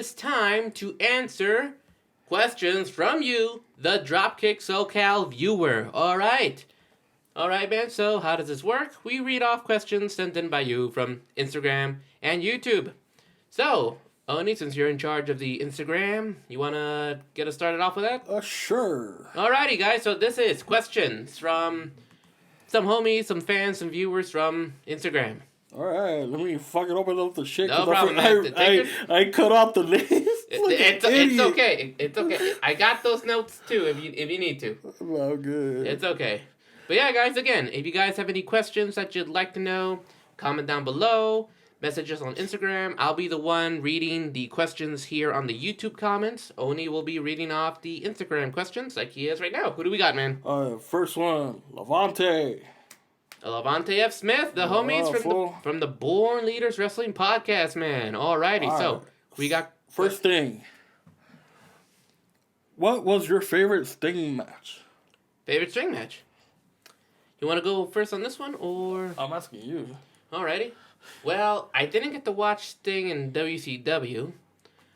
is time to answer questions from you, the Dropkick SoCal viewer. All right, man. So how does this work? We read off questions sent in by you from Instagram and YouTube. So, Oni, since you're in charge of the Instagram, you want to get us started off with that? Sure. Alrighty, guys. So this is questions from some homies, some fans, some viewers from Instagram. Alright, let me fucking open up the shit. No problem, man. I cut out the names. It's okay. It's okay. I got those notes too if you need to. Well, good. It's okay. But yeah, guys, again, if you guys have any questions that you'd like to know, comment down below. Message us on Instagram. I'll be the one reading the questions here on the YouTube comments. Oni will be reading off the Instagram questions like he is right now. Who do we got, man? First one, Levante. Levante F. Smith, the homies from the Born Leaders Wrestling Podcast, man. Alrighty, so we got... First thing. What was your favorite Sting match? Favorite Sting match? You want to go first on this one, or... I'm asking you. Alrighty. Well, I didn't get to watch Sting in WCW.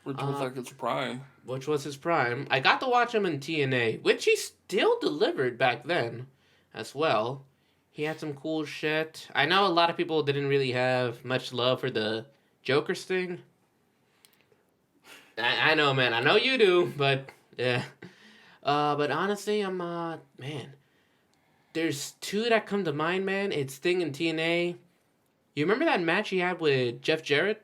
Which was like his prime. Which was his prime. I got to watch him in TNA, which he still delivered back then as well. He had some cool shit. I know a lot of people didn't really have much love for the Joker Sting. I know, man. I know you do, but yeah. But honestly, man. There's two that come to mind, man. It's Sting and TNA. You remember that match he had with Jeff Jarrett?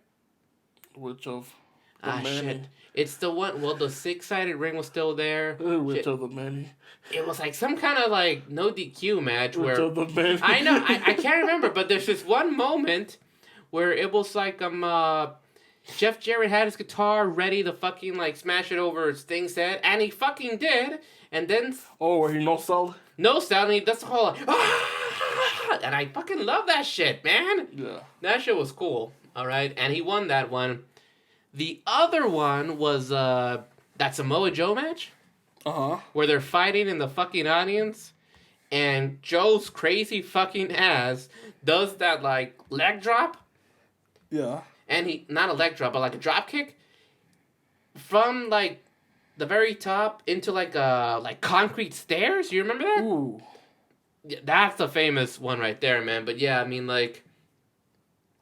Which of the many? Shit. It's the one, well, the 6-sided ring was still there. Which of the many? It was like some kind of like no DQ match where... Which of the many? I know, I can't remember, but there's this one moment where it was like, Jeff Jarrett had his guitar ready to fucking like smash it over Sting's head, and he fucking did, and then... Oh, where he no-sold? No-sold, and he does the whole like... And I fucking love that shit, man. Yeah. That shit was cool. All right. And he won that one. The other one was that Samoa Joe match. Uh-huh. Where they're fighting in the fucking audience. And Joe's crazy fucking ass does that, like, leg drop. Yeah. And he, not a leg drop, but like a drop kick. From, like, the very top into, like concrete stairs. You remember that? Ooh. Yeah, that's the famous one right there, man. But yeah, I mean, like,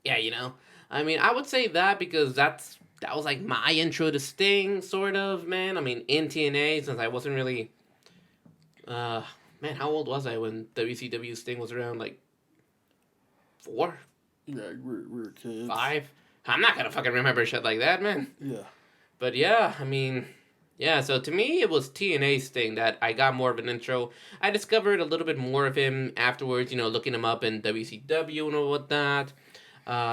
yeah, you know, I mean, I would say that because that was like my intro to Sting, sort of, man. I mean, in TNA, since I wasn't really, man, how old was I when WCW Sting was around? Like 4? Yeah, we're kids. 5? I'm not gonna fucking remember shit like that, man. Yeah. But yeah, I mean. Yeah, so to me, it was TNA's thing that I got more of an intro. I discovered a little bit more of him afterwards, you know, looking him up in WCW and whatnot.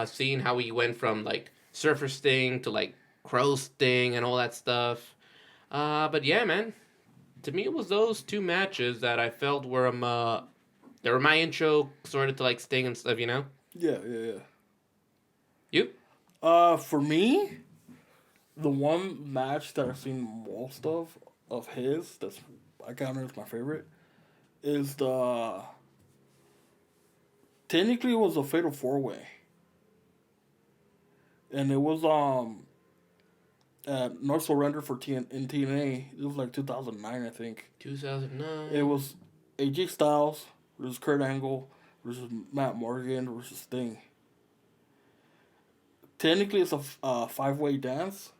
Seeing how he went from, like, Surfer Sting to, like, Crow Sting and all that stuff. But yeah, man. To me, it was those two matches that I felt were, they were my intro sort of to, like, Sting and stuff, you know? Yeah. You? For me... The one match that I've seen most of his, that's I counter as my favorite, is technically it was a Fatal 4-Way. And it was at North Surrender for in TNA. It was like 2009, I think. 2009. It was AJ Styles versus Kurt Angle versus Matt Morgan versus Sting. Technically it's a 5-way dance.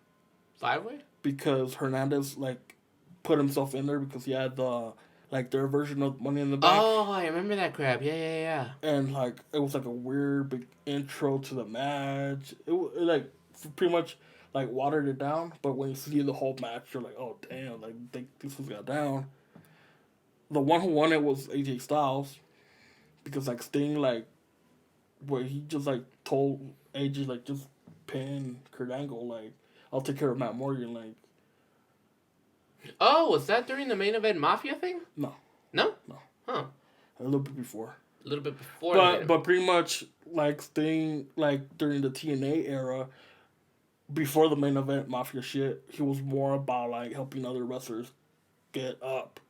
5-way? Because Hernandez, like, put himself in there because he had their version of Money in the Bank. Oh, I remember that crap. Yeah. And, like, it was, like, a weird big intro to the match. It like, pretty much, like, watered it down. But when you see the whole match, you're like, oh, damn, like, this was got down. The one who won it was AJ Styles. Because, like, Sting, like, where he just, like, told AJ, like, just pin Kurt Angle, like, I'll take care of Matt Morgan, like. Oh, was that during the main event Mafia thing? No. No? No. Huh. A little bit before. A little bit before. But pretty much, like, Sting, like, during the TNA era, before the main event Mafia shit, he was more about, like, helping other wrestlers get up.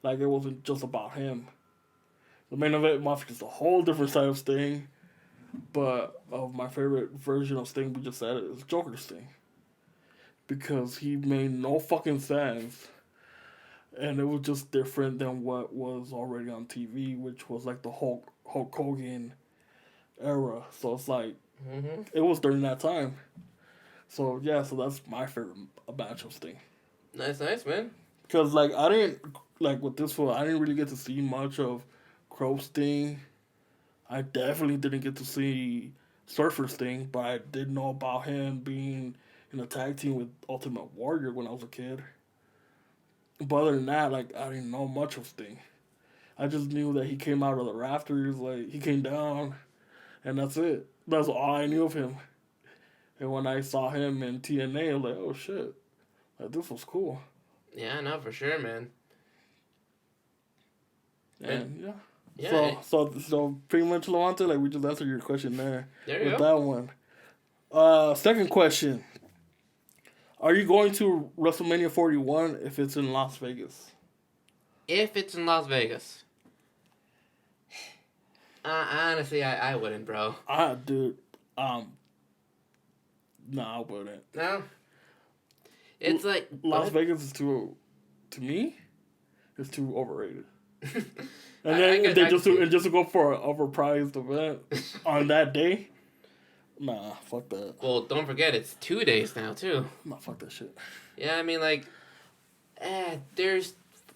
Like, it wasn't just about him. The main event Mafia is a whole different side of Sting. But my favorite version of Sting we just said is Joker Sting. because he made no fucking sense. And it was just different than what was already on TV, which was like the Hulk Hogan era. So it's like, it was during that time. So yeah, so that's my favorite match of Sting. Nice, man. Because like I didn't like with this one, I didn't really get to see much of Crow Sting. I definitely didn't get to see Surfer Sting, but I did know about him being in a tag team with Ultimate Warrior when I was a kid. But other than that, like I didn't know much of Sting. I just knew that he came out of the rafters, like he came down, and that's it. That's all I knew of him. And when I saw him in TNA, I was like, oh shit, like this was cool. Yeah, no, for sure, man. And yeah. Yeah. So pretty much, Levante, like we just answered your question there. There you with go. that one. Second question. Are you going to WrestleMania 41 if it's in Las Vegas? If it's in Las Vegas. Honestly, I wouldn't, bro. Dude, no, I wouldn't. No? It's like... Las Vegas is to me, it's too overrated. And then just to go for an overpriced event on that day, nah, fuck that. Well, don't forget, it's 2 days now, too. Nah, fuck that shit. Yeah, I mean, like, there's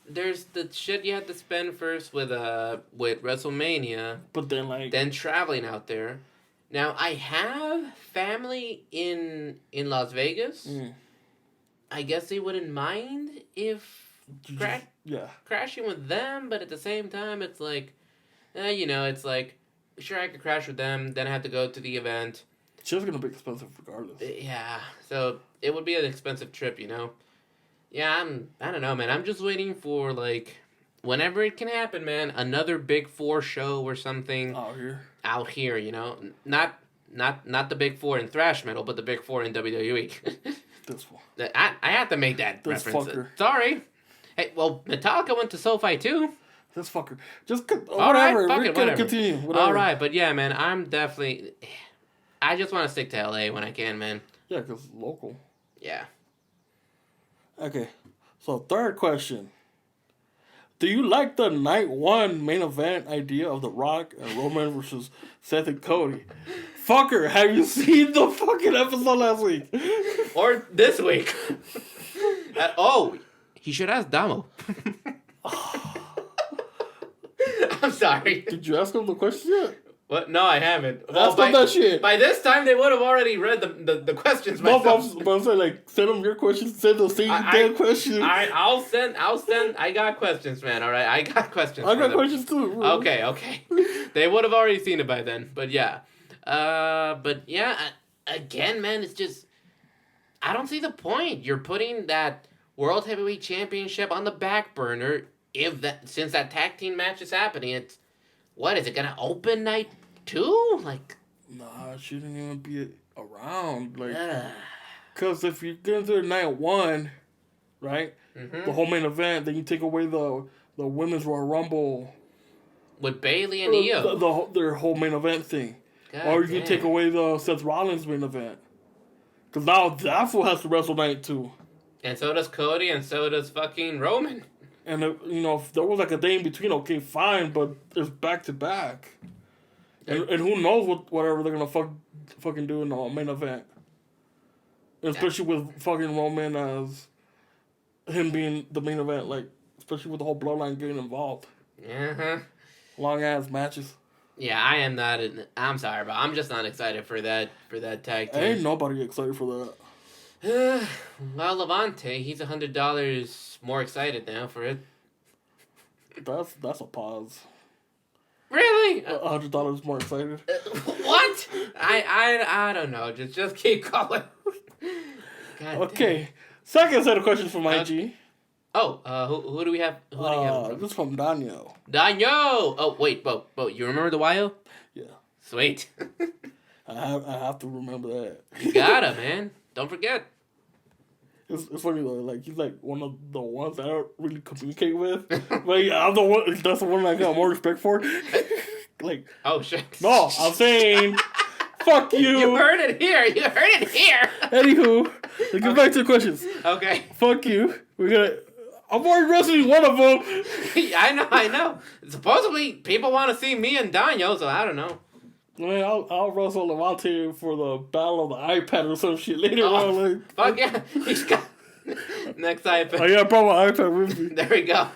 the shit you have to spend first with WrestleMania. But then, like... Then traveling out there. Now, I have family in Las Vegas. I guess they wouldn't mind if... crashing with them, but at the same time, it's like, it's like, sure, I could crash with them, then I have to go to the event. It's just gonna be expensive regardless. Yeah, so it would be an expensive trip, Yeah, I don't know, man. I'm just waiting for, like, whenever it can happen, man, another Big Four show or something. Out here, Not the Big Four in thrash metal, but the Big Four in WWE. This one. I have to make that this reference. Fucker. Sorry. Hey, well, Metallica went to SoFi too. This fucker. Just whatever. We're gonna continue. Whatever. All right, but yeah, man, I'm definitely. I just want to stick to LA when I can, man. Yeah, because local. Yeah. Okay, so third question. Do you like the night one main event idea of The Rock and Roman versus Seth and Cody? Fucker, have you seen the fucking episode last week? Or this week? He should ask Damo. I'm sorry. Did you ask him the question yet? What? No, I haven't. Ask him that shit. By this time, they would have already read the questions. No, but I'm saying, like, send them your questions. Send the same damn questions. I'll send. I got questions, man. All right, I got questions. I got questions too. Bro. Okay. They would have already seen it by then. But yeah, again, man, it's just I don't see the point. You're putting that World Heavyweight Championship on the back burner since that tag team match is happening. It's what is it gonna open night 2? Like, nah, it shouldn't even be around. Like, because if you get into night 1, right, the whole main event, then you take away the women's Royal Rumble with Bayley and Io, their whole main event thing, God or you can take away the Seth Rollins main event, because now that fool has to wrestle night 2. And so does Cody, and so does fucking Roman. And, if there was like a day in between, okay, fine, but it's back to back. And who knows whatever they're going to fucking do in the main event. Especially with fucking Roman as him being the main event, like, especially with the whole bloodline getting involved. Long ass matches. Yeah, I am not. I'm sorry, but I'm just not excited for that tag team. Ain't nobody excited for that. Well, Levante, he's $100 more excited now for it. That's a pause. Really? $100 more excited. What? I don't know. Just keep going. Okay. Second set of questions from IG. Who do we have? Who do you have? This is from Daniel. Oh, wait, Bo, you remember the YO? Yeah. Sweet. I have to remember that. You gotta, man. Don't forget. It's funny though, like he's like one of the ones I don't really communicate with. But yeah, I'm the one. That's the one I got more respect for. Like, oh shit. No, I'm saying Fuck you. You heard it here. You heard it here. Anywho, let's get back to the questions. Okay. Fuck you. I'm already wrestling one of them. I know. Supposedly, people want to see me and Daniel, so I don't know. Man, I'll wrestle Levante for the battle of the iPad or some shit later on. Like, fuck yeah. He's got next iPad. Oh yeah, I brought my iPad with me. There we go.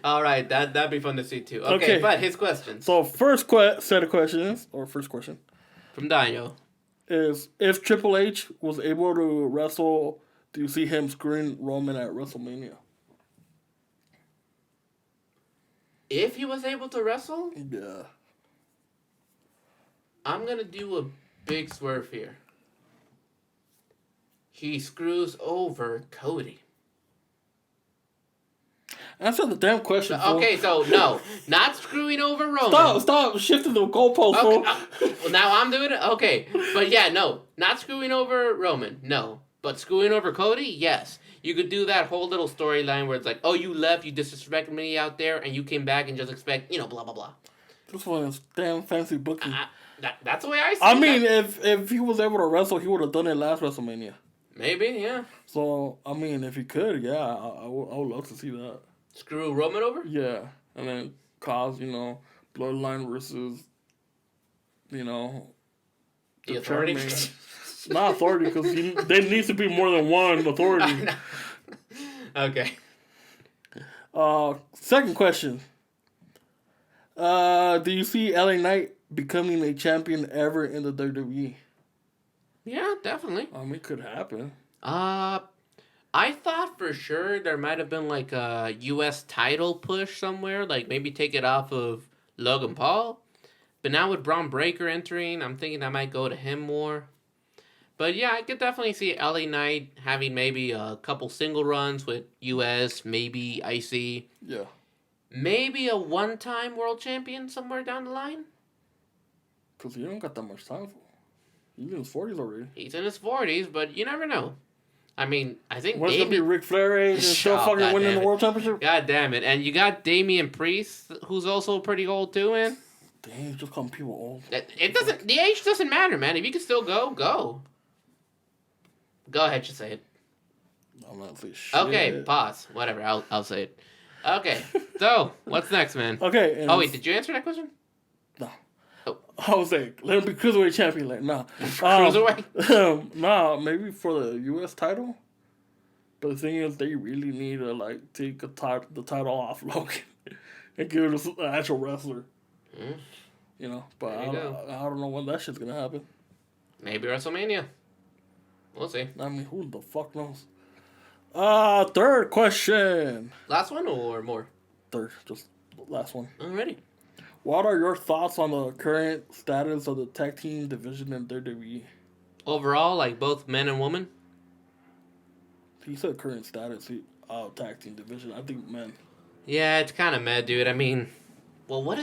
All right, that'd be fun to see too. Okay, but his questions. So first set of questions, or first question from Daniel, is if Triple H was able to wrestle, do you see him screwing Roman at WrestleMania? If he was able to wrestle? Yeah. I'm going to do a big swerve here. He screws over Cody. Answer the damn question, okay, so no. Not screwing over Roman. Stop shifting the goalpost, okay, fool. Well, now I'm doing it? Okay. But yeah, no. Not screwing over Roman. No. But screwing over Cody? Yes. You could do that whole little storyline where it's like, oh, you left, you disrespected me out there, and you came back and just expect, blah, blah, blah. This one is damn fancy booking. That's the way I see it. I mean, if he was able to wrestle, he would have done it last WrestleMania. Maybe, yeah. So, I mean, if he could, yeah, I would love to see that. Screw Roman over? Yeah. And then cause, Bloodline versus, the Authority? Not Authority, because there needs to be more than one Authority. Okay. Second question. Do you see LA Knight becoming a champion ever in the WWE? Yeah, definitely. It could happen. I thought for sure there might have been like a U.S. title push somewhere, like maybe take it off of Logan Paul. But now with Braun Breaker entering, I'm thinking I might go to him more. But yeah, I could definitely see LA Knight having maybe a couple single runs with U.S., maybe IC. Yeah. Maybe a one-time world champion somewhere down the line. Because he don't got that much time for. He's in his 40s already. He's in his 40s, but you never know. I mean, I think what's going to be Ric Flair age and still fucking winning the world championship? God damn it. And you got Damian Priest, who's also pretty old too, man. Damn, just calling people old. The age doesn't matter, man. If you can still go, go. Go ahead, just say it. I'm not saying shit. Okay, pause. Whatever, I'll say it. Okay, so, what's next, man? Okay. Oh, wait, did you answer that question? No. Oh. I was like, let him be Cruiserweight champion. Like, nah. Cruiserweight? Nah, maybe for the U.S. title. But the thing is, they really need to, like, take the title off Logan and give it to an actual wrestler. But I don't know when that shit's going to happen. Maybe WrestleMania. We'll see. I mean, who the fuck knows? Third question. Last one or more? Third, just last one. Alrighty. What are your thoughts on the current status of the tag team division in WWE? Overall, like both men and women? He said current status of tag team division. I think men. Yeah, it's kind of mad, dude. I mean, well, what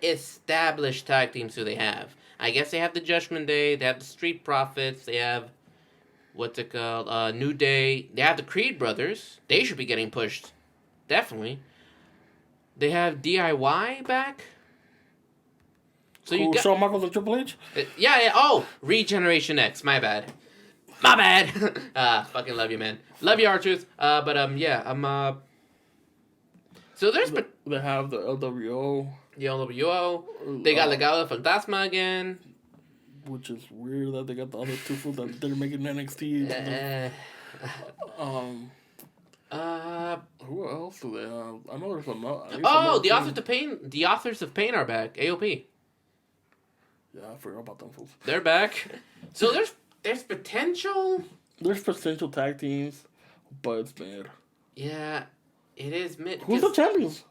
established tag teams do they have? I guess they have the Judgment Day, they have the Street Profits, they have, what's it called, New Day, they have the Creed Brothers. They should be getting pushed. Definitely. They have DIY back. So you got Shawn Michaels and Triple H? Yeah. Oh, Regeneration X. My bad. Fucking love you, man. Love you, R-Truth. So there's... They have the LWO. The LWO. They got Legado Fantasma again. Which is weird that they got the other two fools that they're making NXT. Who else do they have? I know there's another. The Authors of Pain are back. AOP. Yeah, I forgot about them fools. They're back. So there's potential. There's potential tag teams, but it's mid. Yeah, it is mid. Who's the champions?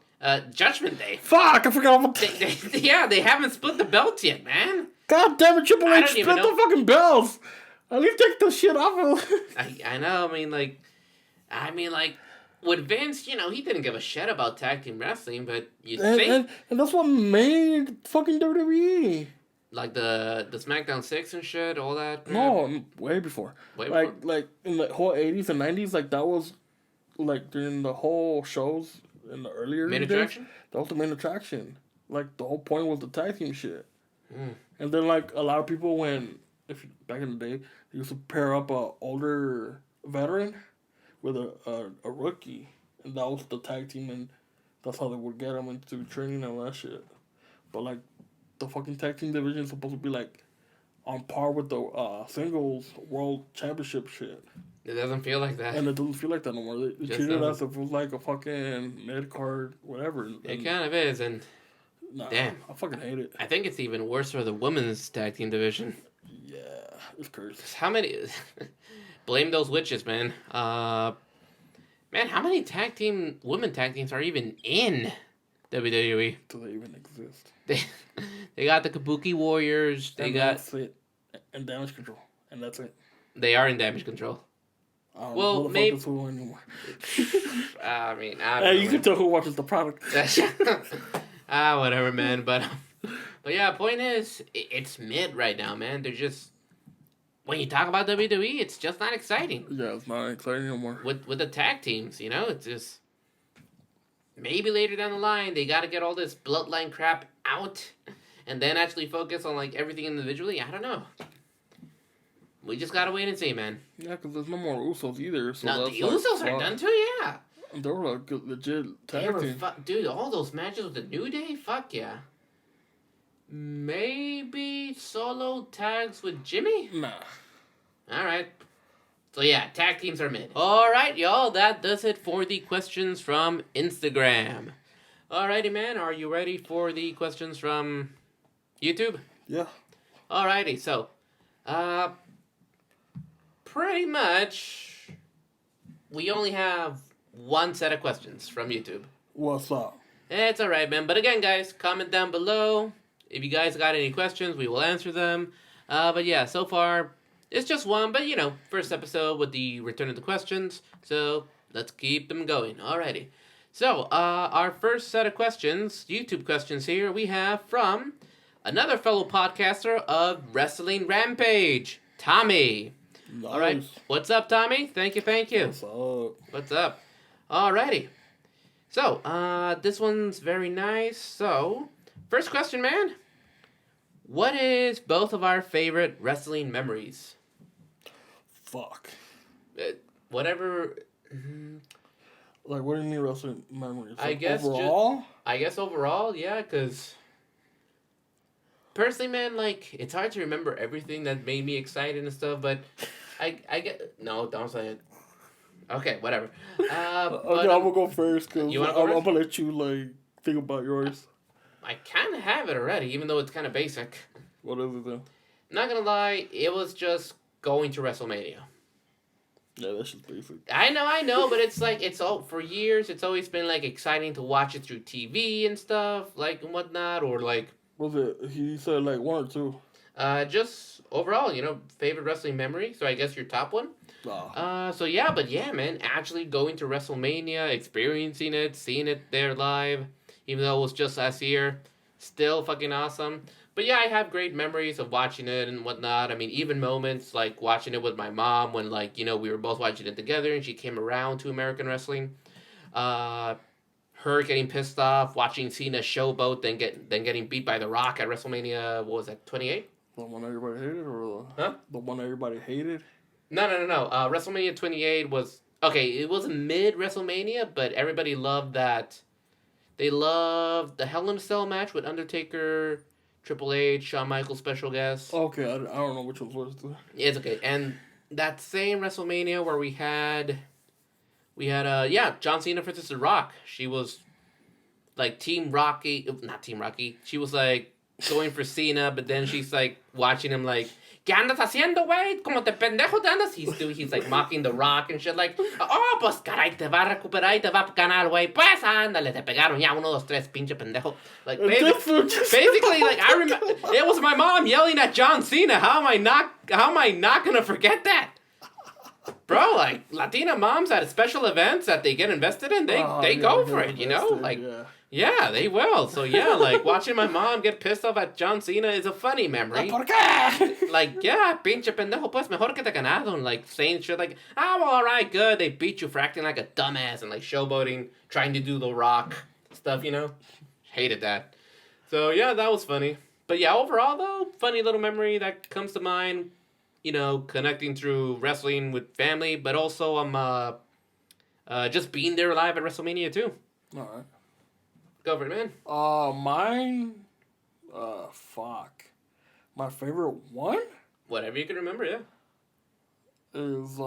Judgment Day. Fuck, I forgot about they haven't split the belts yet, man. God damn it, Triple H, split the fucking belts. At least take the shit off of I know, I mean, with Vince, he didn't give a shit about tag team wrestling, but and that's what made fucking WWE. Like the SmackDown 6 and shit, all that? No, way before. Like in the whole 80s and 90s, like that was, like during the whole shows in the earlier main days, attraction? that was the main attraction. Like the whole point was the tag team shit. And then like a lot of people back in the day, they used to pair up a older veteran with a rookie, and that was the tag team, and that's how they would get them into training and all that shit. But like the fucking tag team division is supposed to be like on par with the singles world championship shit. It doesn't feel like that. And it doesn't feel like that no more. They treat it as if it was like a fucking mid card, whatever. It kind of is, and damn, I fucking hate it. I think it's even worse for the women's tag team division. Yeah, it's crazy. How many? Blame those witches, man. Man, how many women tag teams are even in WWE? Do they even exist? They got the Kabuki Warriors. That's it. And Damage Control, and that's it. They are in Damage Control. Well, maybe. Anymore. I mean, you can tell who watches the product. Whatever, man. But yeah, point is, it's mid right now, man. They're just, when you talk about WWE, it's just not exciting. Yeah, it's not exciting anymore. With the tag teams, you know, it's just, maybe later down the line they got to get all this bloodline crap out, and then actually focus on like everything individually. I don't know. We just gotta wait and see, man. Yeah, because there's no more Usos either. So no, the Usos are done too, yeah. They were a good, legit tag team. Dude, all those matches with the New Day, fuck yeah. Maybe solo tags with Jimmy? Nah. Alright. So yeah, tag teams are mid. Alright, y'all, that does it for the questions from Instagram. Alrighty, man, are you ready for the questions from YouTube? Yeah. Alrighty, so, pretty much, we only have one set of questions from YouTube. What's up? It's alright, man. But again, guys, comment down below. If you guys got any questions, we will answer them. But yeah, so far, it's just one. But, you know, first episode with the return of the questions. So, let's keep them going. Alrighty. So, our first set of questions, YouTube questions here, we have from another fellow podcaster of Wrestling Rampage, Tommy. Nice. All right. What's up, Tommy? Thank you. What's up? What's up? Alrighty. So, this one's very nice. So, first question, man. What is both of our favorite wrestling memories? Fuck. Whatever. Like, what do you mean wrestling memories? Like, I guess overall, yeah, because personally, man, like, it's hard to remember everything that made me excited and stuff, but I get... No, don't say it. Okay, whatever. Okay, I'm gonna go first, because I'm gonna let you, like, think about yours. I kind of have it already, even though it's kind of basic. What is it, then? Not gonna lie, it was just going to WrestleMania. Yeah, that's just basic. I know, but it's like, for years, it's always been, like, exciting to watch it through TV and stuff, like, and whatnot, or, like... Was it, he said, like, one or two? Just overall, you know, favorite wrestling memory, so I guess your top one? So yeah, but yeah, man, actually going to WrestleMania, experiencing it, seeing it there live, even though it was just last year, still fucking awesome. But yeah, I have great memories of watching it and whatnot. I mean, even moments like watching it with my mom when, like, you know, we were both watching it together and she came around to American wrestling. Her getting pissed off, watching Cena showboat, then getting beat by The Rock at WrestleMania, what was that, 28? The one everybody hated, or huh? The one everybody hated? No. WrestleMania 28 was... Okay, it was mid WrestleMania, but everybody loved that. They loved the Hell in a Cell match with Undertaker, Triple H, Shawn Michaels special guest. Okay, I don't know which one was. It's okay. And that same WrestleMania where we had John Cena versus The Rock. She was like Team Rocky, not Team Rocky. She was like going for Cena, but then she's like watching him like, ¿qué andas haciendo, güey? ¿Cómo te pendejo te andas? He's like mocking The Rock and shit like, oh, pues caray, te va a recuperar y te va a ganar, güey. Pues ándale, te pegaron ya, 1, 2, 3, pinche pendejo. Like, basically, like, I remember, it was my mom yelling at John Cena. How am I not gonna forget that? Bro, like, Latina moms at special events that they get invested in, they go for it, you know? Like, yeah, they will. So, yeah, like, watching my mom get pissed off at John Cena is a funny memory. ¿Por qué? Like, yeah, pinche pendejo, pues, mejor que te ganado. And, like, saying shit like, well, all right, good. They beat you for acting like a dumbass and, like, showboating, trying to do The Rock stuff, you know? Hated that. So, yeah, that was funny. But yeah, overall though, funny little memory that comes to mind. You know, connecting through wrestling with family, but also just being there live at WrestleMania too. All right. Go for it, man. Mine. Fuck. My favorite one Whatever you can remember, yeah. is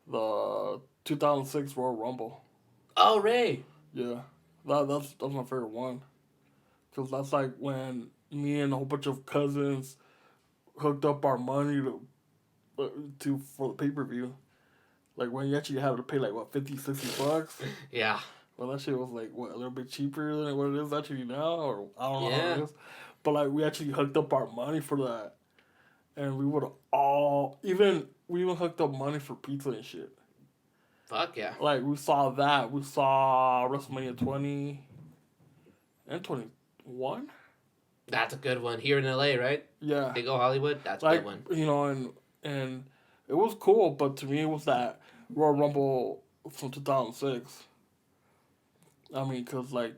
the 2006 Royal Rumble. Oh, Ray. Yeah, that's my favorite one. Cause that's like when me and a whole bunch of cousins hooked up our money to for the pay-per-view. Like when you actually had to pay like what 50, $60. Yeah. Well, that shit was like what a little bit cheaper than what it is actually now, or I don't know how Yeah. it is. But like we actually hooked up our money for that, and we would all we even hooked up money for pizza and shit. Fuck yeah. Like we saw that. We saw WrestleMania 20 and 21. That's a good one. Here in LA, right? Yeah. They go Hollywood. That's a Like good one. you know, and it was cool, but to me it was that Royal Rumble from 2006. I mean, cause like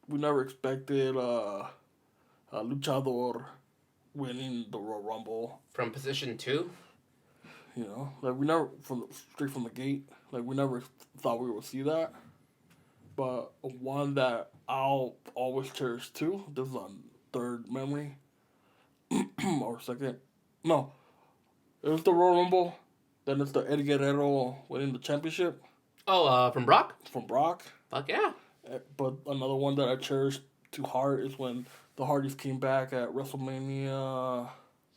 we never expected a luchador winning the Royal Rumble. From position 2? You know, like we never straight from the gate. Like we never thought we would see that. But one that I'll always cherish too. This is a third memory or second. No, it was the Royal Rumble. Then it's the Eddie Guerrero winning the championship Oh, from Brock? from Brock. Fuck yeah. But another one that I cherish to heart is when the Hardys came back at WrestleMania.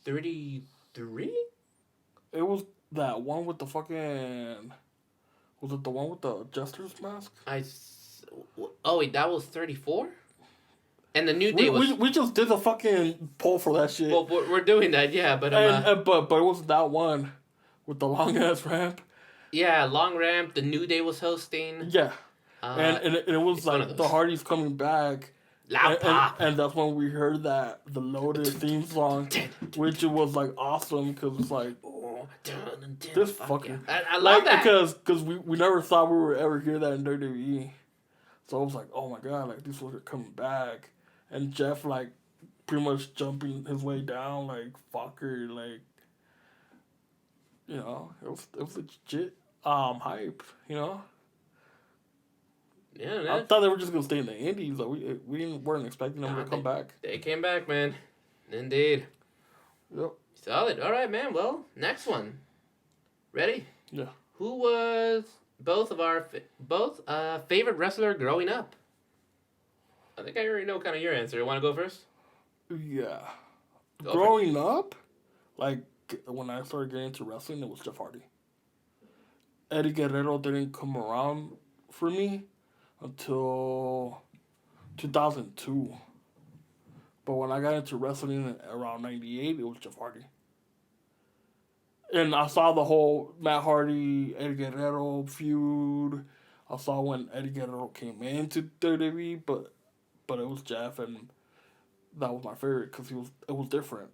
33? It was that one with the fucking. Was it the one with the Jester's mask? Oh, wait, that was 34? And the New Day was... We just did a fucking poll for that shit. Well, we're doing that, yeah, but... But it wasn't that one with the long ass ramp. Yeah, Long Ramp, the New Day was hosting. Yeah. And it was like the Hardys coming back. Loud pop. And that's when we heard that, the Loaded theme song, which was like awesome because it's like, this fucking... I love that. Because we never thought we would ever hear that in WWE. So I was like, oh my god, like these ones are coming back. And Jeff like pretty much jumping his way down, like fucker, like you know, it was legit hype, you know. Yeah, man. I thought they were just gonna stay in the Indies. Like we weren't expecting them to come back. They came back, man. Indeed. Yep. Solid. All right, man. Well, next one. Ready? Yeah. Who was both of our favorite wrestler growing up? I think I already know kind of your answer. You want to go first? Yeah. Go Growing up, like when I started getting into wrestling, it was Jeff Hardy. Eddie Guerrero didn't come around for me until 2002. But when I got into wrestling around 98, it was Jeff Hardy. And I saw the whole Matt Hardy, Eddie Guerrero feud. I saw when Eddie Guerrero came into WWE, but it was Jeff, and that was my favorite because it was different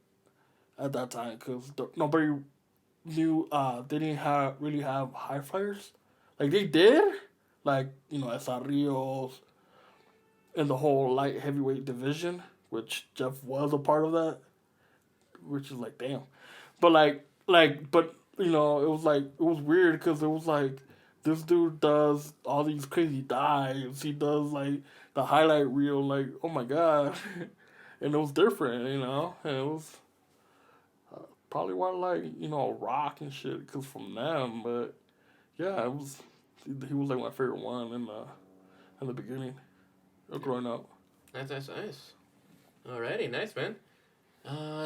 at that time because nobody knew they didn't really have high flyers. Like they did, like you know Esa Rios and the whole light heavyweight division, which Jeff was a part of that, which is like damn, but but you know it was weird because it was like this dude does all these crazy dives, he does like the highlight reel, like oh my god, and it was different, you know, and it was. Probably why I like, you know, Rock and shit, because from them, but yeah, he was like my favorite one in the beginning of growing up. Nice. Alrighty, nice, man.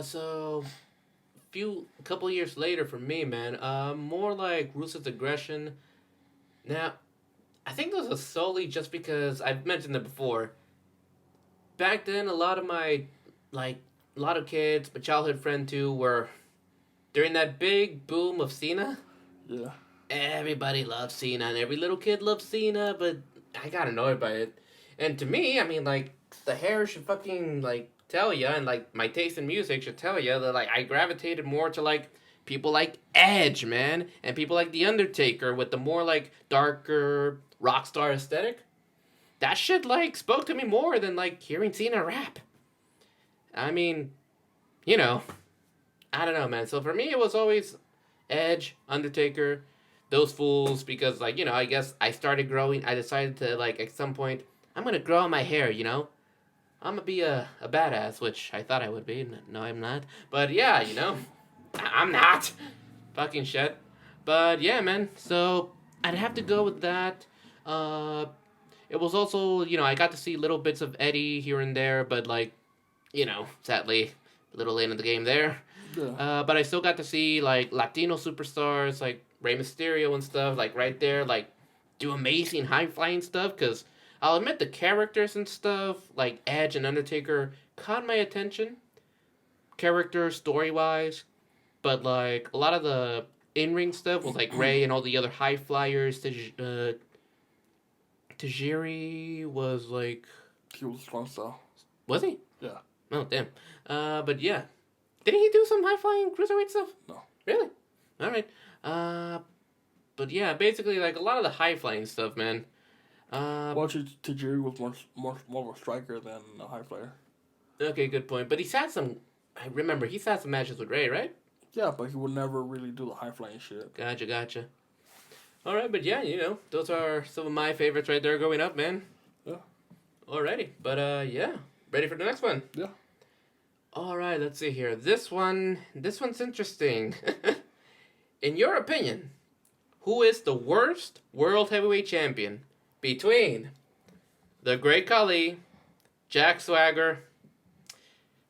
So, a couple years later for me, man, more like Rusev's aggression. Now, I think this was solely just because, I've mentioned it before, back then a lot of kids, my childhood friend too, were... During that big boom of Cena, yeah, everybody loved Cena, and every little kid loved Cena, but I got annoyed by it. And to me, I mean, like, the hair should fucking, like, tell you, and, like, my taste in music should tell you that, like, I gravitated more to, like, people like Edge, man, and people like The Undertaker with the more, like, darker rock star aesthetic. That shit, like, spoke to me more than, like, hearing Cena rap. I mean, you know, I don't know, man. So for me, it was always Edge, Undertaker, those fools, because, like, I guess I started growing. I decided to, like, at some point, I'm gonna grow out my hair, I'm gonna be a badass, which I thought I would be. No, I'm not. But yeah, I'm not. Fucking shit. But yeah, man. So I'd have to go with that. Uh, it was also, I got to see little bits of Eddie here and there, but like, sadly, a little late in the game there. Yeah. But I still got to see like Latino superstars like Rey Mysterio and stuff, like right there, like do amazing high flying stuff. Cause I'll admit the characters and stuff like Edge and Undertaker caught my attention, character story wise. But like a lot of the in ring stuff was like Rey and all the other high flyers. Tajiri was like, He was strong style. was he? Yeah. Oh damn. But yeah, didn't he do some high flying cruiserweight stuff? No. Really? All right. But yeah, basically like a lot of the high flying stuff, man. Well, Tajiri was more of a striker than a high flyer. Okay, good point. But he's had some. I remember he's had some matches with Ray, right? Yeah, but he would never really do the high flying shit. Gotcha. All right, but yeah, those are some of my favorites right there growing up, man. Yeah. Alrighty, but yeah, ready for the next one? Yeah. All right, let's see here. This one's interesting. In your opinion, who is the worst world heavyweight champion between the Great Khali, Jack Swagger,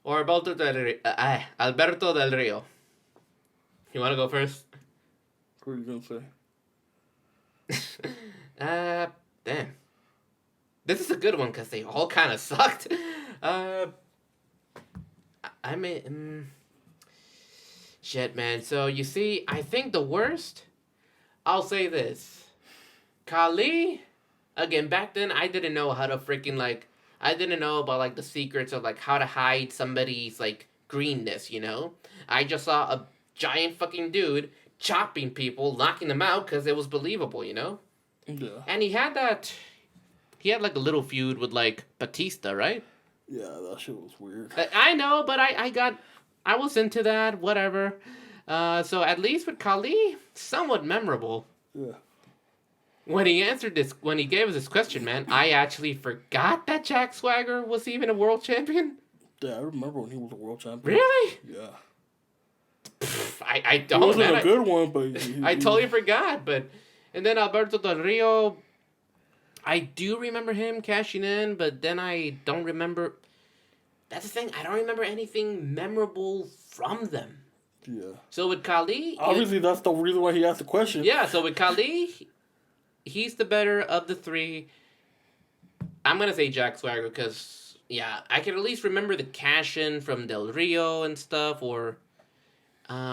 or Alberto Del Rio? You want to go first? What are you gonna say? Damn. This is a good one because they all kind of sucked. I mean, shit, man. So you see, I think the worst. I'll say this: Kali. Again, back then I didn't know how to freaking like. I didn't know about like the secrets of like how to hide somebody's like greenness. I just saw a giant fucking dude chopping people, knocking them out because it was believable. Yeah. And he had like a little feud with like Batista, right? Yeah, that shit was weird. I know, but I was into that, whatever. So at least with Kali, somewhat memorable. Yeah. When he gave us this question, man, I actually forgot that Jack Swagger was even a world champion. Yeah, I remember when he was a world champion. Really? Yeah. I don't. It wasn't a good one, but I totally forgot. And then Alberto Del Rio, I do remember him cashing in, but then I don't remember. That's the thing. I don't remember anything memorable from them. Yeah. So with Kali, obviously that's the reason why he asked the question. Yeah. So with Kali, he's the better of the three. I'm gonna say Jack Swagger because I can at least remember the cash in from Del Rio and stuff, or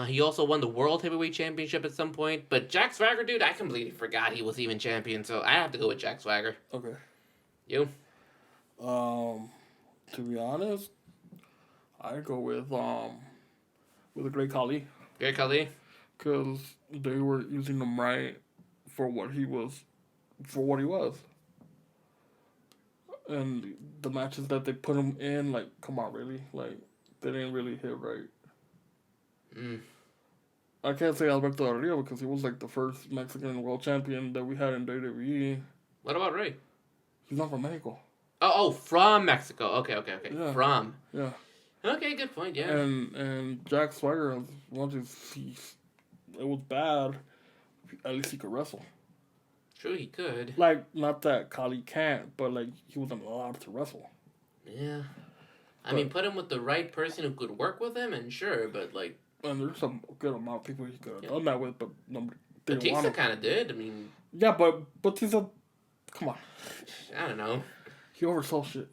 he also won the World Heavyweight Championship at some point. But Jack Swagger, dude, I completely forgot he was even champion, so I have to go with Jack Swagger. Okay. You? To be honest, I go with the Great Khali. Great Khali? Because they were using him right for what he was. And the matches that they put him in, like, come on, really? Like, they didn't really hit right. I can't say Alberto Del Rio because he was, like, the first Mexican world champion that we had in WWE. What about Ray? He's not from Mexico. Oh, from Mexico. Okay. Yeah. From. Yeah. Okay, good point, yeah. And Jack Swagger, once it was bad, at least he could wrestle. True, he could. Like, not that Khali can't, but, like, he wasn't allowed to wrestle. Yeah. I mean, put him with the right person who could work with him, and sure, but, like... And there's some good amount of people he could have done that with, but nobody didn't Batista want him. kind of did, I mean... Yeah, but Batista, come on. I don't know. He oversold shit.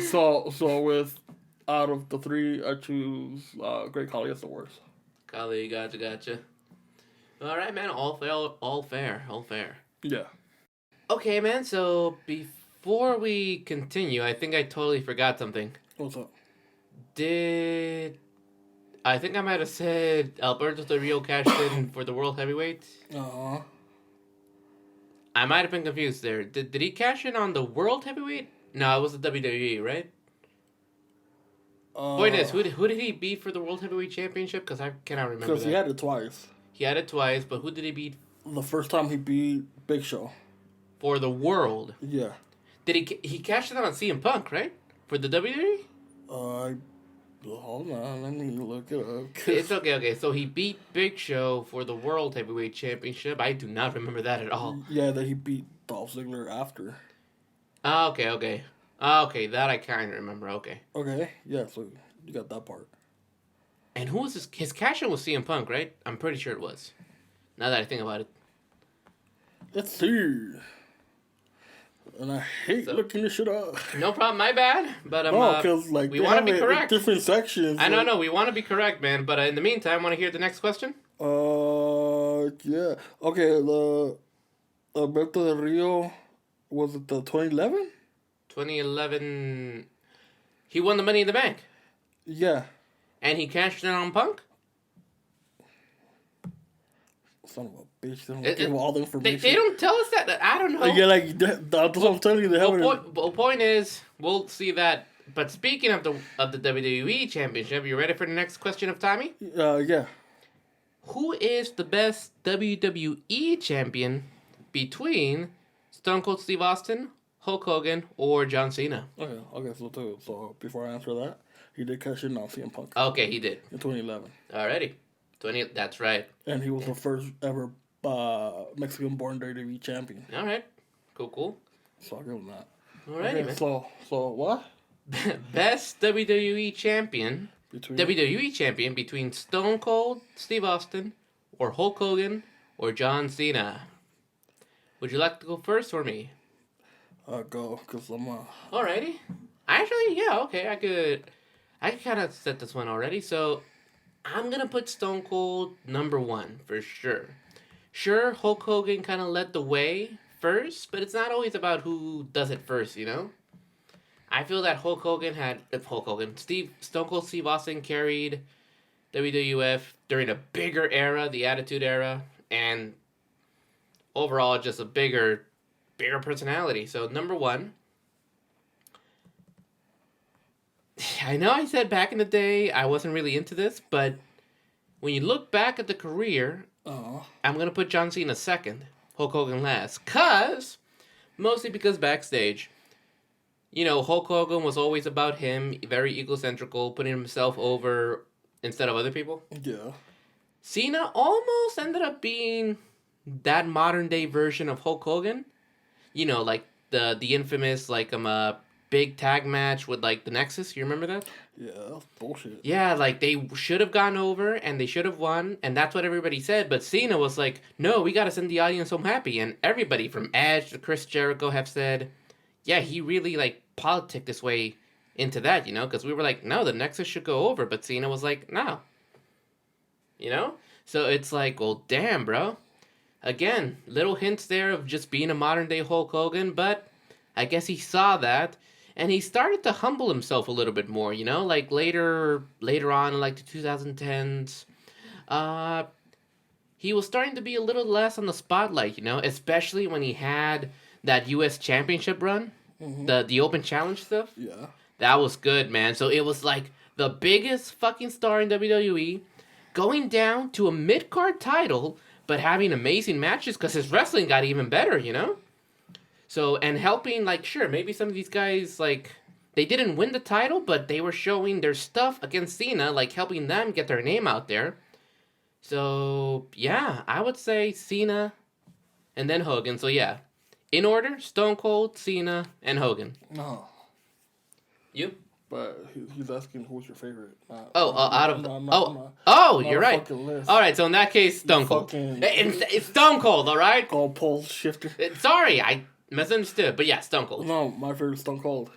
So with, out of the three, I choose Great Khali as the worst. Khali, gotcha. All right, man. All fair. Yeah. Okay, man. So before we continue, I think I totally forgot something. What's up? I think I might have said Alberto Del Rio cashed in for the World Heavyweight? Uh-huh. I might have been confused there. Did he cash in on the World Heavyweight? No, it was the WWE, right? Point is, who did he beat for the World Heavyweight Championship? Because I cannot remember Because that. he had it twice. He had it twice, but who did he beat The first time he beat Big Show. for the World? Yeah. Did he cashed it on CM Punk, right? For the WWE? Hold on, let me look it up. It's okay. So he beat Big Show for the World Heavyweight Championship. I do not remember that at all. Yeah, that he beat Dolph Ziggler after. Okay, that I kind of remember. Okay. Okay, yeah, so you got that part. And who was his cash in was CM Punk, right? I'm pretty sure it was. Now that I think about it. Let's see. And I hate looking this shit up. No problem, my bad. But because like we want to be correct. Different sections. I know, we want to be correct, man. But in the meantime, want to hear the next question? Yeah. Okay, the Alberto Del Rio, was it the 2011? 2011. He won the Money in the Bank. Yeah. And he cashed in on Punk? Son of a bitch. They don't give all the information. They don't tell us that. I don't know. Yeah, like, that's what I'm telling you. The point is, we'll see that. But speaking of the WWE Championship, you ready for the next question of Tommy? Yeah. Who is the best WWE Champion between Stone Cold Steve Austin, Hulk Hogan, or John Cena? Okay, so before I answer that, he did cash in on CM Punk. Okay, he did. In 2011. Alrighty. That's right. And he was the first ever Mexican-born WWE champion. Alright. Cool. So I'll give him that. Alrighty, man. So what? Best WWE Champion between Stone Cold Steve Austin, or Hulk Hogan, or John Cena. Would you like to go first or me? Go, because I'm Alrighty. Actually, yeah, okay, I could kind of set this one already. So I'm gonna put Stone Cold number 1 for sure. Sure, Hulk Hogan kind of led the way first, but it's not always about who does it first, you know? I feel that Stone Cold Steve Austin carried WWF during a bigger era, the Attitude Era, and overall just a bigger personality. So number 1. I know I said back in the day I wasn't really into this, but when you look back at the career, I'm going to put John Cena second, Hulk Hogan last. Mostly because backstage, you know, Hulk Hogan was always about him, very egocentrical, putting himself over instead of other people. Yeah. Cena almost ended up being that modern day version of Hulk Hogan. You know, like the infamous big tag match with like the Nexus. You remember that? Yeah, that's bullshit. Yeah, like they should have gone over and they should have won, and that's what everybody said. But Cena was like, "No, we got to send the audience home happy." And everybody from Edge to Chris Jericho have said, "Yeah, he really like politicked his way into that," you know, because we were like, "No, the Nexus should go over," but Cena was like, "No." You know, so it's like, well, damn, bro. Again, little hints there of just being a modern day Hulk Hogan, but I guess he saw that. And he started to humble himself a little bit more, you know, like later on in like the 2010s, he was starting to be a little less on the spotlight, you know, especially when he had that U.S. Championship run, the Open Challenge stuff. Yeah. That was good, man. So it was like the biggest fucking star in WWE going down to a mid-card title, but having amazing matches because his wrestling got even better, you know? So, and helping, like, sure, maybe some of these guys, like, they didn't win the title, but they were showing their stuff against Cena, like, helping them get their name out there. So, yeah, I would say Cena and then Hogan. So, yeah, in order, Stone Cold, Cena, and Hogan. No. You? But he's asking who's your favorite. You're right. All right, so in that case, Stone Cold. It's Stone Cold, all right? Goalpost shifter. Sorry, I misunderstood, but yeah, Stone Cold. No, my favorite is Stone Cold.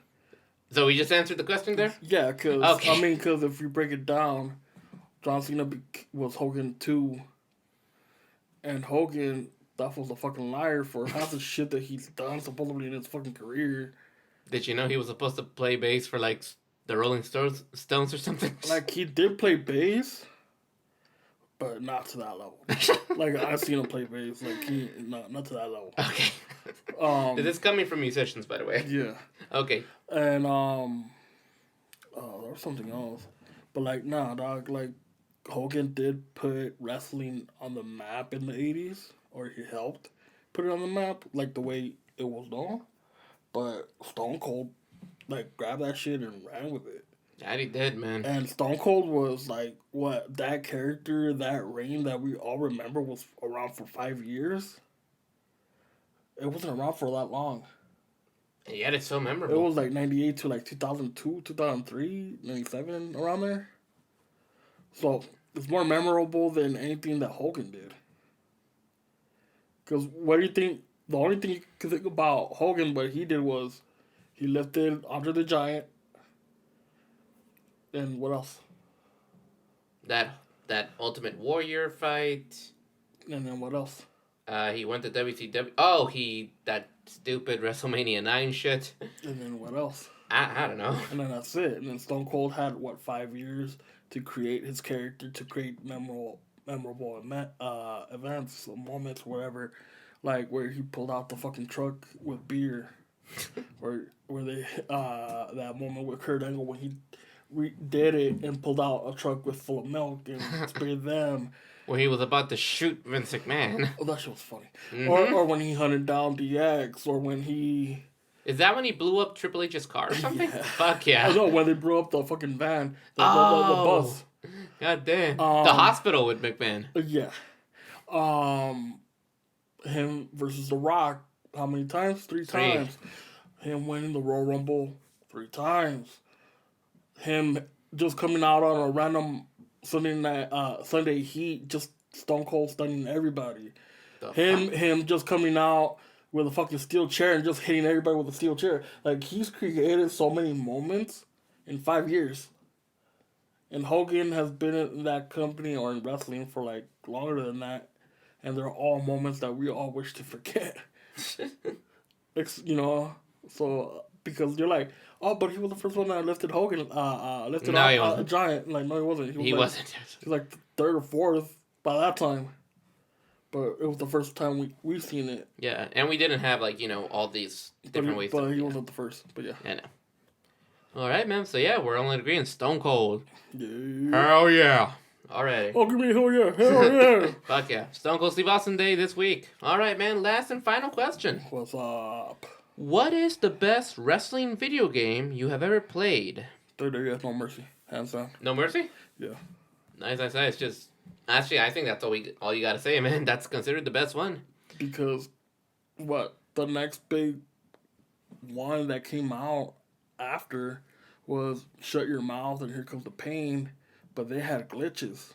So we just answered the question there? Yeah, because if you break it down, John Cena was Hogan 2, and Hogan, that was a fucking liar for half the shit that he's done supposedly in his fucking career. Did you know he was supposed to play bass for like the Rolling Stones or something? Like, he did play bass, but not to that level. Like, I've seen him play bass. Like, not to that level. Okay. This is coming from musicians, by the way. Yeah. Okay. And, there was something else. But like, nah, dog. Like, Hogan did put wrestling on the map in the '80s, or he helped put it on the map, like the way it was known. But Stone Cold like grabbed that shit and ran with it. That he did, man. And Stone Cold was like what that character, that reign that we all remember was around for 5 years. It wasn't around for that long. And yet it's so memorable. It was like 98 to like 2002, 2003, 97, around there. So it's more memorable than anything that Hogan did. Because what do you think? The only thing you can think about Hogan, what he did was he lifted Andre the Giant. And what else? That Ultimate Warrior fight. And then what else? He went to WCW. Oh, that stupid WrestleMania 9 shit. And then what else? I don't know. And then that's it. And then Stone Cold had, 5 years to create his character, to create memorable events, moments, whatever. Like where he pulled out the fucking truck with beer. where they, that moment with Kurt Angle when he did it and pulled out a truck with full of milk and sprayed them. Where he was about to shoot Vince McMahon. Oh, that shit was funny. Mm-hmm. Or when he hunted down DX, or when he... Is that when he blew up Triple H's car or something? Yeah. Fuck yeah. I know, when they blew up the fucking van. The bus. God damn. The hospital with McMahon. Yeah. Him versus The Rock. How many times? 3 times. Him winning the Royal Rumble 3 times. Him just coming out on a random Sunday Heat, just Stone Cold stunning everybody. Him just coming out with a fucking steel chair and just hitting everybody with a steel chair. Like, he's created so many moments in 5 years. And Hogan has been in that company or in wrestling for like longer than that. And they're all moments that we all wish to forget. So because you're like, oh, but he was the first one that lifted Hogan, lifted a giant. Like, no, he wasn't. He wasn't. He was like the 3rd or 4th by that time. But it was the first time we've seen it. Yeah, and we didn't have, like, all these different ways. But he wasn't the first, but yeah. I know. All right, man. So, yeah, we're all in agreement. Stone Cold. Yeah. Hell yeah. Alrighty. Oh, give me hell yeah. Hell yeah. Fuck yeah. Stone Cold Steve Austin Day this week. All right, man. Last and final question. What's up? What is the best wrestling video game you have ever played? WWE No Mercy. Hands down. No Mercy? Yeah. Nice, I say. It's just... Actually, I think that's all you gotta say, man. That's considered the best one. Because, the next big one that came out after was Shut Your Mouth and Here Comes the Pain, but they had glitches.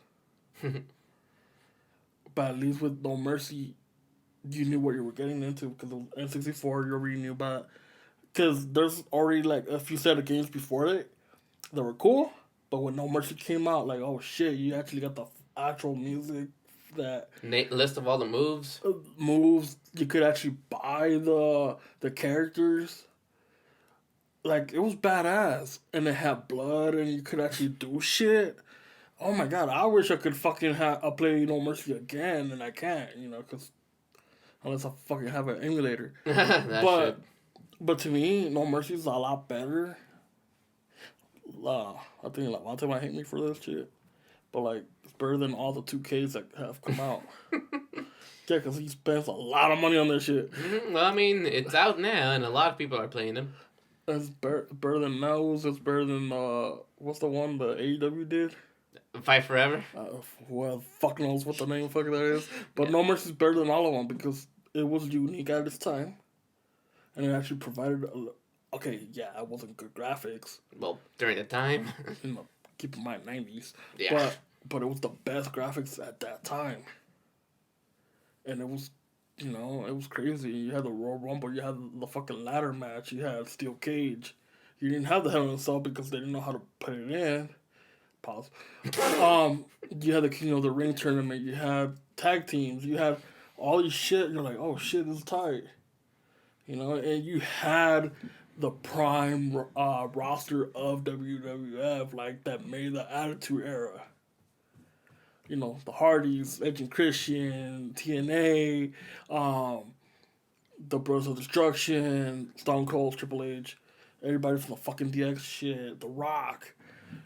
But at least with No Mercy, you knew what you were getting into, because N64, you already knew about it. Because there's already, like, a few set of games before it that were cool, but when No Mercy came out, like, oh shit, you actually got the actual music that... List of all the moves. You could actually buy the characters. Like, it was badass. And it had blood, and you could actually do shit. Oh my god, I wish I could fucking play No Mercy again, and I can't, because... Unless I fucking have an emulator. But to me, No Mercy is a lot better. I think Lavonte might hate me for this shit. But, like, it's better than all the 2Ks that have come out. Yeah, because he spends a lot of money on this shit. Mm-hmm. Well, I mean, it's out now, and a lot of people are playing them. It's better than Nose. It's better than, what's the one the AEW did? Fight Forever? Well, fuck knows what the name fucking that is. But yeah. No Mercy is better than all of them because it was unique at its time. And it actually provided... Okay, yeah, it wasn't good graphics. Well, during the time. Keep in mind, 90s. Yeah. But it was the best graphics at that time. And it was, it was crazy. You had the Royal Rumble, you had the fucking ladder match, you had Steel Cage. You didn't have the Hell in a Cell because they didn't know how to put it in. Pause. You had the King of the Ring tournament, you had tag teams, you had all these shit. You're like, oh shit, this is tight. And you had the prime roster of WWF, like, that made the Attitude Era. The Hardys, Edge and Christian, TNA, the Brothers of Destruction, Stone Cold, Triple H. Everybody from the fucking DX shit, The Rock,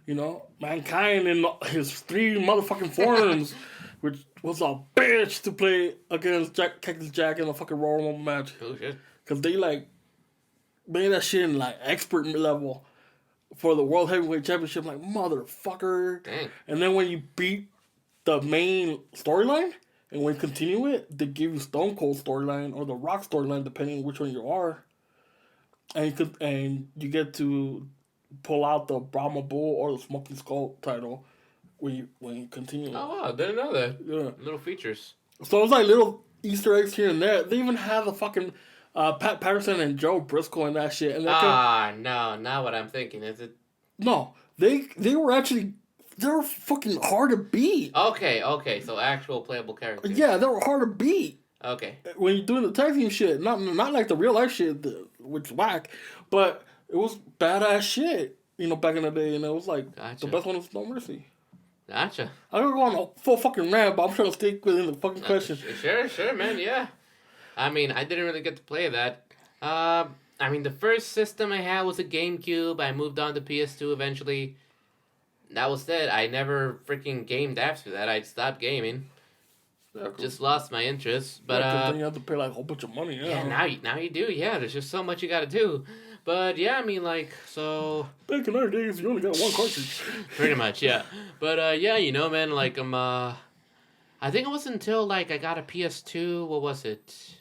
you know, Mankind in his 3 motherfucking forms, which was a bitch to play against Cactus Jack in a fucking Royal Rumble match. Oh shit. Because they like made that shit in like expert level for the World Heavyweight Championship, like motherfucker. Dang. And then when you beat the main storyline and when you continue it, they give you Stone Cold storyline or the Rock storyline, depending on which one you are. And you get to pull out the Brahma Bull or the Smoking Skull title when you continue. Oh wow, didn't know that. Yeah. Little features. So it's like little Easter eggs here and there. They even have the fucking Pat Patterson and Joe Briscoe and that shit. And no, not what I'm thinking. Is it? No, they were fucking hard to beat. Okay. So actual playable characters. Yeah, they were hard to beat. Okay. When you're doing the tag team shit, not like the real life shit, which whack, but it was badass shit. You know, back in the day, and it was like the best one was No Mercy. Gotcha. I don't go on a full fucking rant, but I'm trying to stick within the fucking question. Sure, man. Yeah. I mean, I didn't really get to play that. I mean, the first system I had was a GameCube. I moved on to PS2 eventually. That was it. I never freaking gamed after that. I stopped gaming. Yeah, cool. Just lost my interest. But then you have to pay like a whole bunch of money. Yeah, now you do. Yeah, there's just so much you got to do. But yeah, I mean, like, so back in our days, you only got one cartridge. Pretty much, yeah. But yeah, you know, man, like I think it wasn't until like I got a PS2. What was it?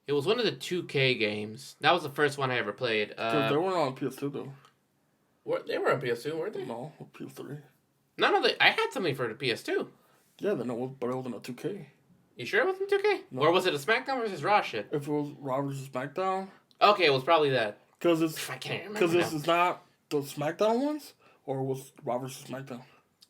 It was one of the 2K games. That was the first one I ever played. They weren't on PS2 though. They were on PS2, weren't they? No, PS3. No, I had something for the PS2. Yeah, but it wasn't a 2K. You sure it wasn't 2K? No. Or was it a SmackDown versus Raw shit? If it was Raw vs. SmackDown. Okay, it was probably that. I can't remember. Because this is not the SmackDown ones, or it was Raw vs. SmackDown.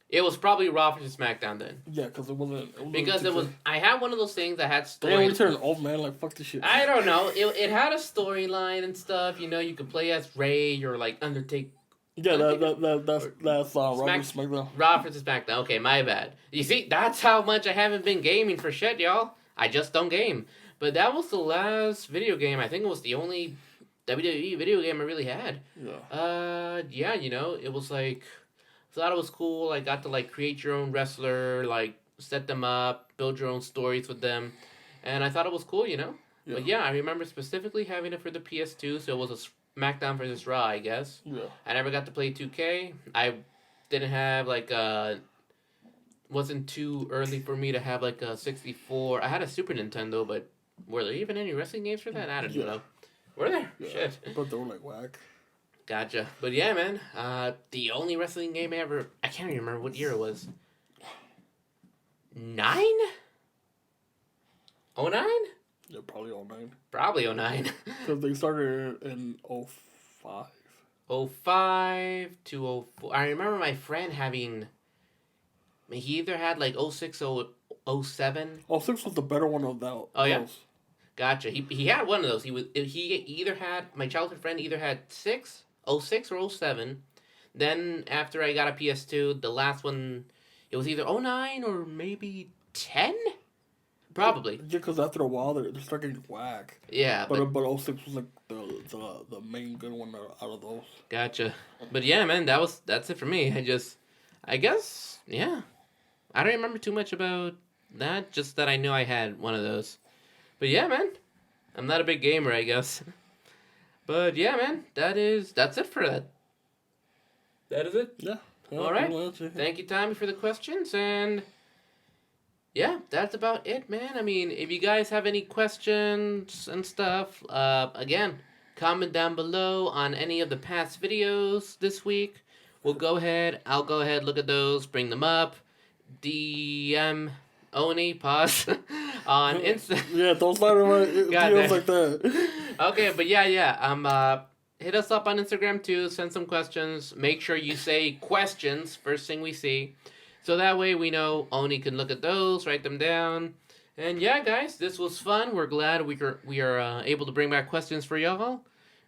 It was probably Raw vs. SmackDown then. Yeah, because it wasn't. Because it was. I had one of those things that had story. Damn, we turned old man. Like fuck this shit. I don't know. It had a storyline and stuff. You know, you could play as Ray or like Undertaker. Yeah, that's Raw vs. SmackDown. Raw vs. SmackDown. Okay, my bad. You see, that's how much I haven't been gaming for shit, y'all. I just don't game. But that was the last video game. I think it was the only WWE video game I really had. Yeah. Yeah, you know, it was like, I thought it was cool. I got to like create your own wrestler, like set them up, build your own stories with them, and I thought it was cool, you know. Yeah. But yeah, I remember specifically having it for the PS2, so it was a SmackDown versus Raw, I guess. Yeah. I never got to play 2K. I didn't have like wasn't too early for me to have like a 64. I had a Super Nintendo, but were there even any wrestling games for that? I don't know. Were there? Yeah, shit. But they were like whack. Gotcha. But yeah, man. The only wrestling game I ever... I can't even remember what year it was. 9? 09? Yeah, probably 09. Probably 09. Because they started in 05. 05 to 04. I remember my friend having... He either had like 06 or 07. 06 was the better one of that. Oh, yeah. Gotcha. He had one of those. He either had... My childhood friend either had 06 or 07. Then after I got a PS2, the last one, it was either 09 or maybe 10? Probably. Yeah, because after a while, they start getting whack. Yeah. But 06 was like the main good one out of those. Gotcha. But yeah, man, that's it for me. I guess, yeah. I don't remember too much about that, just that I knew I had one of those. But yeah, man, I'm not a big gamer, I guess. But yeah, man, that's it for that. That is it? Yeah. All right. Thank you, Tommy, for the questions, and yeah, that's about it, man. I mean, if you guys have any questions and stuff, again, comment down below on any of the past videos this week. I'll go ahead, look at those, bring them up, DM Oni, pause, on Insta. Yeah, don't slide around videos like that. Okay, but yeah, hit us up on Instagram too, send some questions, make sure you say questions, first thing we see, so that way we know Oni can look at those, write them down, and yeah, guys, this was fun, we're glad we are able to bring back questions for y'all.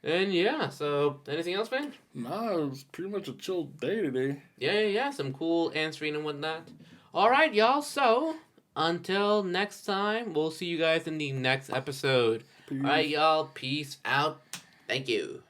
And yeah, so anything else, man? Nah, it was pretty much a chill day today. Yeah, some cool answering and whatnot. Alright, y'all, so until next time, we'll see you guys in the next episode. Alright, y'all, peace out. Thank you.